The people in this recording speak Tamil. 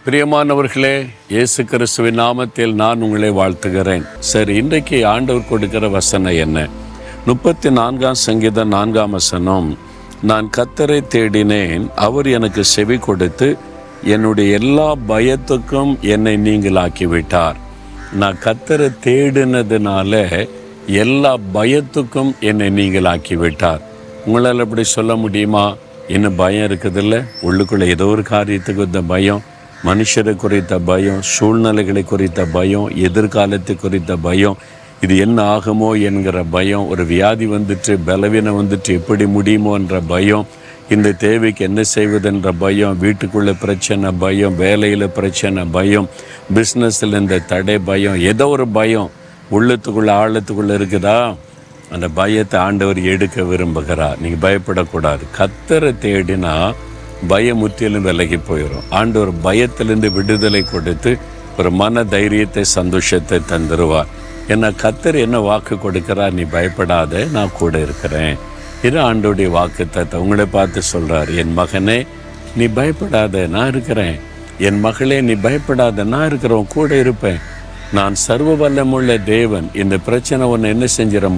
பிரியமானவர்களே, இயேசு கிறிஸ்துவின் நாமத்தில் நான் உங்களை வாழ்த்துகிறேன். சரி, இன்றைக்கு ஆண்டவர் கொடுக்கிற வசனம் என்ன? 34 சங்கீதம் 4 வசனம். நான் கர்த்தரை தேடினேன், அவர் எனக்கு செவி கொடுத்து என்னுடைய எல்லா பயத்துக்கும் என்னை நீங்களாக்கிவிட்டார். நான் கர்த்தரை தேடினதுனால எல்லா பயத்துக்கும் என்னை நீங்களாக்கிவிட்டார். உங்களால் அப்படி சொல்ல முடியுமா? என்ன பயம் இருக்குதில்ல? உள்ளுக்குள்ளே ஏதோ ஒரு காரியத்துக்கு இந்த பயம், மனுஷரை குறித்த பயம், சூழ்நிலைகளை குறித்த பயம், எதிர்காலத்தை குறித்த பயம், இது என்ன ஆகுமோ என்கிற பயம், ஒரு வியாதி வந்துட்டு பலவீனம் வந்துட்டு எப்படி முடியுமோ என்ற பயம், இந்த தேவைக்கு என்ன செய்வதென்ற பயம், வீட்டுக்குள்ளே பிரச்சனை பயம், வேலையில் பிரச்சனை பயம், பிஸ்னஸில் இந்த தடை பயம், ஏதோ ஒரு பயம் உள்ளத்துக்குள்ளே ஆழத்துக்குள்ளே இருக்குதா? அந்த பயத்தை ஆண்டவர் எடுக்க விரும்புகிறார். நீங்கள் பயப்படக்கூடாது. கர்த்தரை தேடினா பயம் முற்றிலும் விலகி போயிடும். ஆண்டவர் பயத்திலிருந்து விடுதலை கொடுத்து ஒரு மன தைரியத்தை, சந்தோஷத்தை தந்துடுவார். ஏன்னா கர்த்தர் என்ன வாக்கு கொடுக்கிறார்? நீ பயப்படாத, நான் கூட இருக்கிறேன். இது ஆண்டோடைய வாக்கு தத்தை. உங்களை பார்த்து சொல்கிறார், என் மகனே நீ பயப்படாத, நான் இருக்கிறேன். என் மகளே நீ பயப்படாத, நான் இருக்கிறேன், கூட இருப்பேன். நான் சர்வ வல்லமுள்ள தேவன். இந்த பிரச்சனை ஒன்று என்ன செஞ்சிட